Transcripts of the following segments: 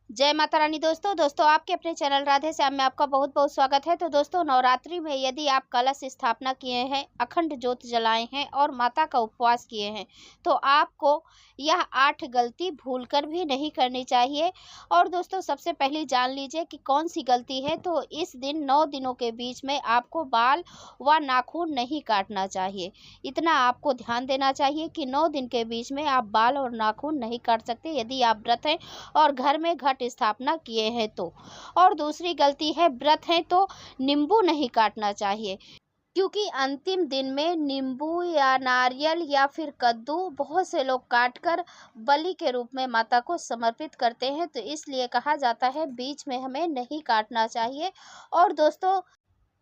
जय माता रानी। दोस्तों आपके अपने चैनल राधे श्याम में आपका बहुत बहुत स्वागत है। तो दोस्तों, नवरात्रि में यदि आप कलश स्थापना किए हैं, अखंड ज्योत जलाए हैं और माता का उपवास किए हैं, तो आपको यह 8 गलती भूलकर भी नहीं करनी चाहिए। और दोस्तों, सबसे पहले जान लीजिए कि कौन सी गलती है। तो इस दिन 9 दिनों के बीच में आपको बाल व नाखून नहीं काटना चाहिए। इतना आपको ध्यान देना चाहिए कि 9 दिन के बीच में आप बाल और नाखून नहीं काट सकते यदि आप व्रत हैं और घर में घट स्थापना किए हैं तो। और दूसरी गलती है, व्रत है तो नींबू नहीं काटना चाहिए, क्योंकि अंतिम दिन में नींबू या नारियल या फिर कद्दू बहुत से लोग काटकर बलि के रूप में माता को समर्पित करते हैं, तो इसलिए कहा जाता है बीच में हमें नहीं काटना चाहिए। और दोस्तों,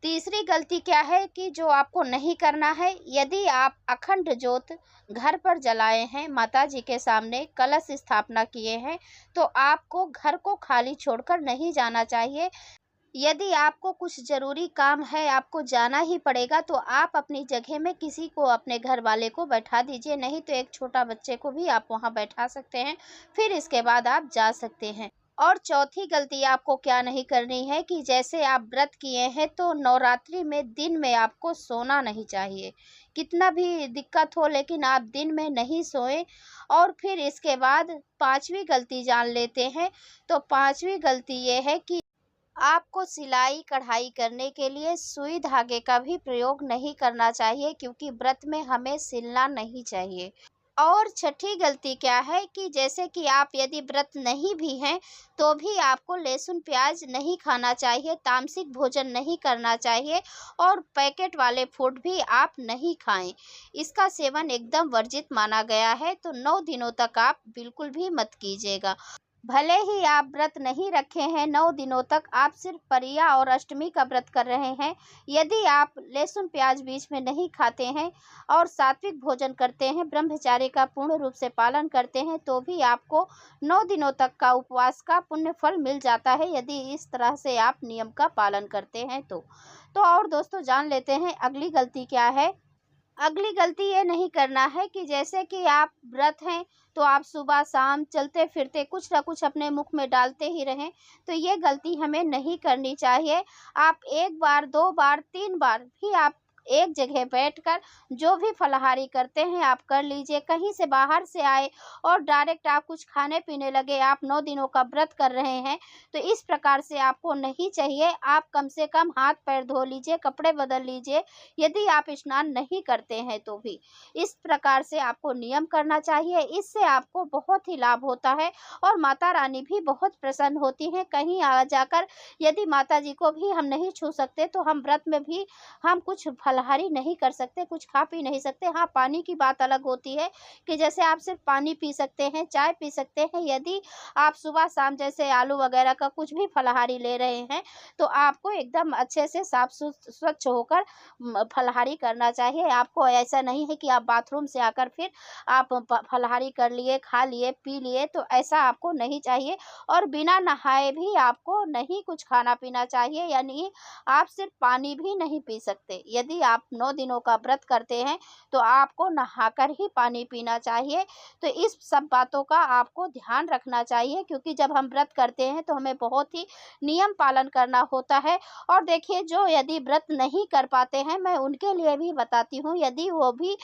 तीसरी गलती क्या है कि जो आपको नहीं करना है, यदि आप अखंड ज्योत घर पर जलाए हैं, माता जी के सामने कलश स्थापना किए हैं, तो आपको घर को खाली छोड़कर नहीं जाना चाहिए। यदि आपको कुछ ज़रूरी काम है, आपको जाना ही पड़ेगा, तो आप अपनी जगह में किसी को, अपने घर वाले को बैठा दीजिए, नहीं तो एक छोटा बच्चे को भी आप वहाँ बैठा सकते हैं। फिर इसके बाद आप जा सकते हैं। और चौथी गलती आपको क्या नहीं करनी है कि जैसे आप व्रत किए हैं, तो नवरात्रि में दिन में आपको सोना नहीं चाहिए। कितना भी दिक्कत हो, लेकिन आप दिन में नहीं सोएं। और फिर इसके बाद पांचवी गलती जान लेते हैं। तो पांचवी गलती ये है कि आपको सिलाई कढ़ाई करने के लिए सुई धागे का भी प्रयोग नहीं करना चाहिए, क्योंकि व्रत में हमें सिलना नहीं चाहिए। और छठी गलती क्या है कि जैसे कि आप यदि व्रत नहीं भी हैं, तो भी आपको लहसुन प्याज नहीं खाना चाहिए, तामसिक भोजन नहीं करना चाहिए और पैकेट वाले फूड भी आप नहीं खाएं। इसका सेवन एकदम वर्जित माना गया है, तो 9 दिनों तक आप बिल्कुल भी मत कीजिएगा। भले ही आप व्रत नहीं रखे हैं, 9 दिनों तक आप सिर्फ परिया और अष्टमी का व्रत कर रहे हैं, यदि आप लहसुन प्याज बीच में नहीं खाते हैं और सात्विक भोजन करते हैं, ब्रह्मचार्य का पूर्ण रूप से पालन करते हैं, तो भी आपको 9 दिनों तक का उपवास का पुण्य फल मिल जाता है, यदि इस तरह से आप नियम का पालन करते हैं तो और दोस्तों, जान लेते हैं अगली गलती क्या है। अगली गलती ये नहीं करना है कि जैसे कि आप व्रत हैं, तो आप सुबह शाम चलते फिरते कुछ ना कुछ अपने मुख में डालते ही रहें। तो ये गलती हमें नहीं करनी चाहिए। आप 1 बार 2 बार 3 बार भी आप एक जगह बैठकर जो भी फलाहारी करते हैं आप कर लीजिए। कहीं से बाहर से आए और डायरेक्ट आप कुछ खाने पीने लगे, आप 9 दिनों का व्रत कर रहे हैं, तो इस प्रकार से आपको नहीं चाहिए। आप कम से कम हाथ पैर धो लीजिए, कपड़े बदल लीजिए, यदि आप स्नान नहीं करते हैं तो भी। इस प्रकार से आपको नियम करना चाहिए, इससे आपको बहुत ही लाभ होता है और माता रानी भी बहुत प्रसन्न होती हैं। कहीं आ जाकर यदि माता जी को भी हम नहीं छू सकते, तो हम व्रत में भी हम कुछ फलाहारी नहीं कर सकते, कुछ खा पी नहीं सकते। हाँ, पानी की बात अलग होती है कि जैसे आप सिर्फ पानी पी सकते हैं, चाय पी सकते हैं। यदि आप सुबह शाम जैसे आलू वगैरह का कुछ भी फलाहारी ले रहे हैं, तो आपको एकदम अच्छे से साफ स्वच्छ होकर फलाहारी करना चाहिए। आपको ऐसा नहीं है कि आप बाथरूम से आकर फिर आप फलाहारी कर लिए, खा लिए, पी लिए, तो ऐसा आपको नहीं चाहिए। और बिना नहाए भी आपको नहीं कुछ खाना पीना चाहिए, यानी आप सिर्फ पानी भी नहीं पी सकते। यदि आप 9 दिनों का व्रत करते हैं, तो आपको नहाकर ही पानी पीना चाहिए। तो इस सब बातों का आपको ध्यान रखना चाहिए, क्योंकि जब हम व्रत करते हैं तो हमें बहुत ही नियम पालन करना होता है। और देखिए, जो यदि व्रत नहीं कर पाते हैं, मैं उनके लिए भी बताती हूँ। यदि वो भी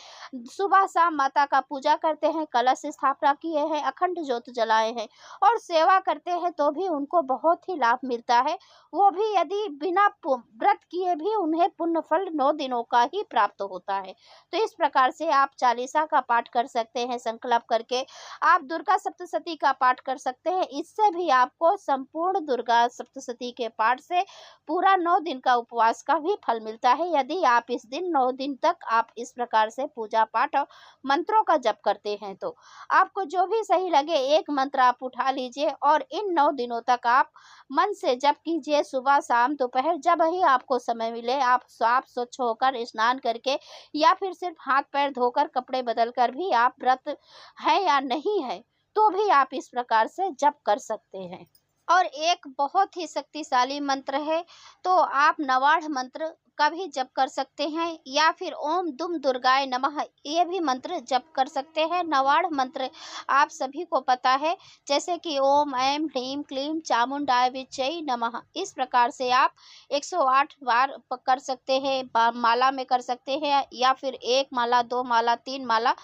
सुबह शाम माता का पूजा करते हैं, कलश स्थापना किए हैं, अखंड ज्योत जलाए हैं और सेवा करते हैं, तो भी उनको बहुत ही लाभ मिलता है। वो भी यदि बिना व्रत किए भी उन्हें पुण्य फल 9 दिनों का ही प्राप्त होता है। तो इस प्रकार से आप चालीसा का पाठ कर सकते हैं संकल्प करके। आप दुर्गा सप्तशती का पाठ कर सकते हैं। इससे भी आपको संपूर्ण दुर्गा सप्तशती के पाठ से पूरा 9 दिन का उपवास का भी फल मिलता है, यदि आप इस दिन 9 दिन तक आप इस प्रकार से पूजा पाठ और मंत्रों का जप करते हैं। तो आपको जो भी सही लगे, एक मंत्र आप उठा लीजिए और इन 9 दिनों तक आप मन से जप कीजिए। सुबह शाम दोपहर जब ही आपको समय मिले, आप साफ स्वच्छ होकर स्नान करके या फिर सिर्फ हाथ पैर धोकर कपड़े बदल कर भी आप व्रत है या नहीं है, तो भी आप इस प्रकार से जप कर सकते हैं। और एक बहुत ही शक्तिशाली मंत्र है, तो आप नवाढ़ मंत्र का भी जप कर सकते हैं, या फिर ओम दुम दुर्गाय नमः ये भी मंत्र जप कर सकते हैं। नवाड़ मंत्र आप सभी को पता है, जैसे कि ओम ऐं ह्रीं क्लीं चामुंडाय विच्चै नमः। इस प्रकार से आप 108 बार कर सकते हैं, माला में कर सकते हैं, या फिर 1 माला, 2 माला, 3 माला,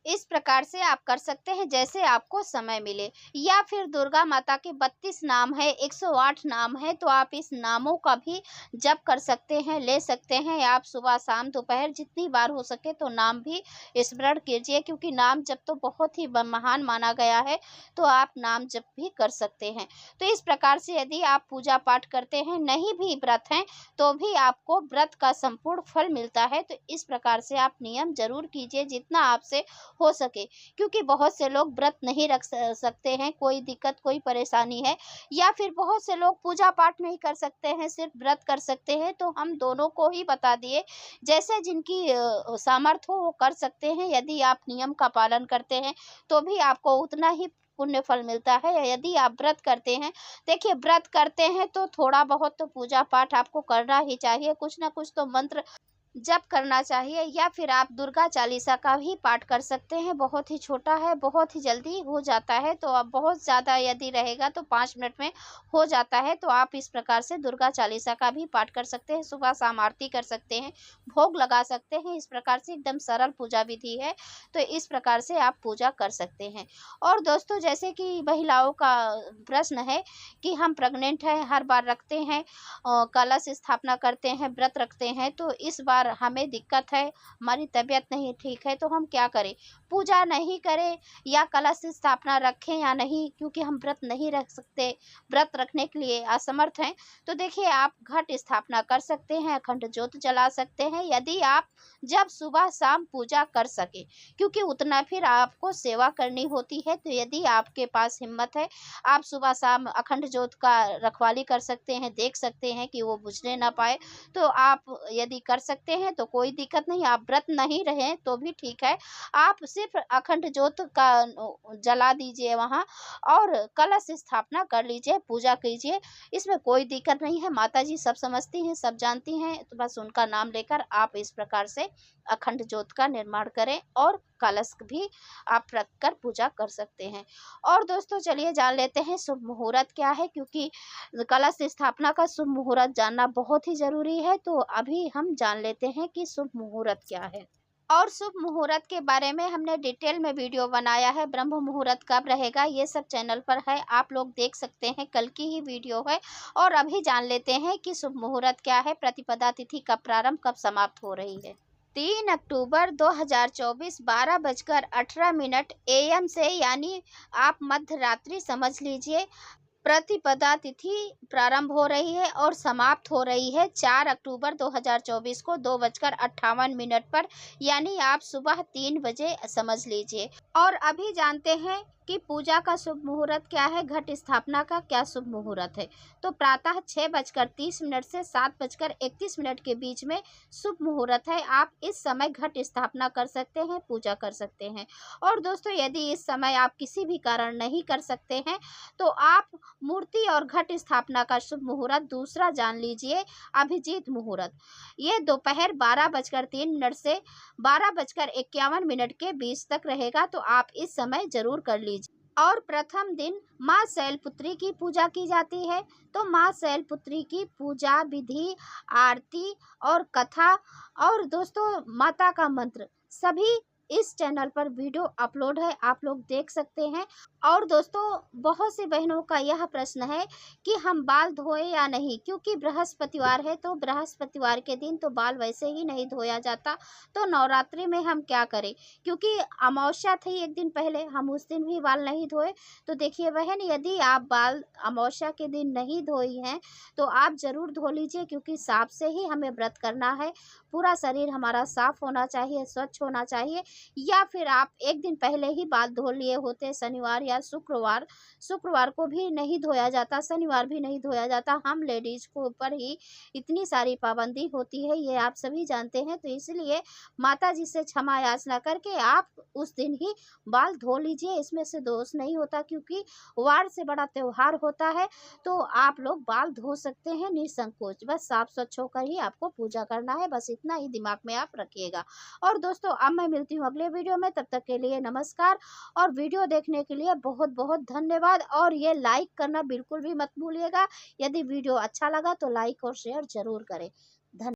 इस प्रकार से आप कर सकते हैं जैसे आपको समय मिले। या फिर दुर्गा माता के 32 नाम है, 108 नाम है, तो आप इस नामों का भी जप कर सकते हैं, ले सकते हैं। आप सुबह शाम दोपहर जितनी बार हो सके तो नाम भी स्मरण कीजिए, क्योंकि नाम जप तो बहुत ही महान माना गया है, तो आप नाम जप भी कर सकते हैं। तो इस प्रकार से यदि आप पूजा पाठ करते हैं, नहीं भी व्रत हैं, तो भी आपको व्रत का संपूर्ण फल मिलता है। तो इस प्रकार से आप नियम जरूर कीजिए जितना आपसे हो सके, क्योंकि बहुत से लोग व्रत नहीं रख सकते हैं, कोई दिक्कत कोई परेशानी है, या फिर बहुत से लोग पूजा पाठ नहीं कर सकते हैं, सिर्फ व्रत कर सकते हैं। तो हम दोनों को ही बता दिए, जैसे जिनकी सामर्थ्य हो वो कर सकते हैं। यदि आप नियम का पालन करते हैं तो भी आपको उतना ही पुण्य फल मिलता है। यदि आप व्रत करते हैं, देखिए व्रत करते हैं तो थोड़ा बहुत तो पूजा पाठ आपको करना ही चाहिए, कुछ ना कुछ तो मंत्र जप करना चाहिए। या फिर आप दुर्गा चालीसा का भी पाठ कर सकते हैं, बहुत ही छोटा है, बहुत ही जल्दी हो जाता है। तो अब बहुत ज़्यादा यदि रहेगा तो 5 मिनट में हो जाता है। तो आप इस प्रकार से दुर्गा चालीसा का भी पाठ कर सकते हैं, सुबह शाम आरती कर सकते हैं, भोग लगा सकते हैं। इस प्रकार से एकदम सरल पूजा विधि है, तो इस प्रकार से आप पूजा कर सकते हैं। और दोस्तों, जैसे कि महिलाओं का प्रश्न है कि हम प्रेग्नेंट हैं, हर बार रखते हैं, कलश स्थापना करते हैं, व्रत रखते हैं, तो इस बार हमें दिक्कत है, हमारी तबीयत नहीं ठीक है, तो हम क्या करें? पूजा नहीं करें या कलश स्थापना रखें या नहीं, क्योंकि हम व्रत नहीं रख सकते, व्रत रखने के लिए असमर्थ हैं। तो देखिए, आप घट स्थापना कर सकते हैं, अखंड ज्योत जला सकते हैं, यदि आप जब सुबह शाम पूजा कर सके, क्योंकि उतना फिर आपको सेवा करनी होती है। तो यदि आपके पास हिम्मत है, आप सुबह शाम अखंड ज्योत का रखवाली कर सकते हैं, देख सकते हैं कि वो बुझने ना पाए। तो आप यदि कर सकते हैं तो कोई दिक्कत नहीं, आप व्रत नहीं रहे तो भी ठीक है, आप सिर्फ अखंड ज्योत का जला दीजिए वहाँ, और कलश स्थापना कर लीजिए, पूजा कीजिए, इसमें कोई दिक्कत नहीं है। माता जी सब समझती हैं, सब जानती हैं, तो बस उनका नाम लेकर आप इस प्रकार से अखंड ज्योत का निर्माण करें, और कलश भी आप रख कर पूजा कर सकते हैं। और दोस्तों, चलिए जान लेते हैं शुभ मुहूर्त क्या है, क्योंकि कलश स्थापना का शुभ मुहूर्त जानना बहुत ही जरूरी है। तो अभी हम जान लेते हैं कि शुभ मुहूर्त क्या है। और शुभ मुहूर्त के बारे में हमने डिटेल में वीडियो बनाया है, ब्रह्म मुहूर्त कब रहेगा ये सब चैनल पर है, आप लोग देख सकते हैं, कल की ही वीडियो है। और अभी जान लेते हैं कि शुभ मुहूर्त क्या है, प्रतिपदा तिथि कब प्रारंभ कब समाप्त हो रही है। 3 अक्टूबर 2024 12:18 AM से, यानी आप मध्य रात्रि समझ लीजिए, प्रतिपदा तिथि प्रारंभ हो रही है और समाप्त हो रही है 4 अक्टूबर 2024 को 2:58 पर, यानी आप सुबह 3 बजे समझ लीजिए। और अभी जानते हैं कि पूजा का शुभ मुहूर्त क्या है, घट स्थापना का क्या शुभ मुहूर्त है। तो प्रातः 6:30 से 7:31 के बीच में शुभ मुहूर्त है, आप इस समय घट स्थापना कर सकते हैं, पूजा कर सकते हैं। और दोस्तों, यदि इस समय आप किसी भी कारण नहीं कर सकते हैं, तो आप मूर्ति और घट स्थापना का शुभ मुहूर्त दूसरा जान लीजिए, अभिजीत मुहूर्त। ये दोपहर 12:03 से 12:51 के बीच तक रहेगा, तो आप इस समय जरूर कर लीजिए। और प्रथम दिन माँ शैलपुत्री की पूजा की जाती है, तो माँ शैलपुत्री की पूजा विधि, आरती और कथा, और दोस्तों माता का मंत्र, सभी इस चैनल पर वीडियो अपलोड है, आप लोग देख सकते हैं। और दोस्तों, बहुत सी बहनों का यह प्रश्न है कि हम बाल धोए या नहीं, क्योंकि बृहस्पतिवार है, तो बृहस्पतिवार के दिन तो बाल वैसे ही नहीं धोया जाता, तो नवरात्रि में हम क्या करें, क्योंकि अमावस्या थी एक दिन पहले, हम उस दिन भी बाल नहीं धोए। तो देखिए बहन, यदि आप बाल अमावस्या के दिन नहीं धोई हैं तो आप ज़रूर धो लीजिए, क्योंकि साफ से ही हमें व्रत करना है, पूरा शरीर हमारा साफ होना चाहिए, स्वच्छ होना चाहिए। या फिर आप एक दिन पहले ही बाल धो लिए होते, शनिवार या शुक्रवार को भी नहीं धोया जाता, शनिवार भी नहीं धोया जाता। हम लेडीज को ऊपर ही इतनी सारी पाबंदी होती है, ये आप सभी जानते हैं। तो इसलिए माता जी से क्षमा याचना करके आप उस दिन ही बाल धो लीजिए, इसमें से दोष नहीं होता, क्योंकि वार से बड़ा त्योहार होता है। तो आप लोग बाल धो सकते हैं निसंकोच, बस साफ स्वच्छ होकर ही आपको पूजा करना है, बस इतना ही दिमाग में आप रखिएगा। और दोस्तों अब मैं मिलती हूँ अगले वीडियो में, तब तक के लिए नमस्कार। और वीडियो देखने के लिए बहुत बहुत धन्यवाद। और ये लाइक करना बिल्कुल भी मत भूलिएगा। यदि वीडियो अच्छा लगा तो लाइक और शेयर जरूर करें। धन्यवाद।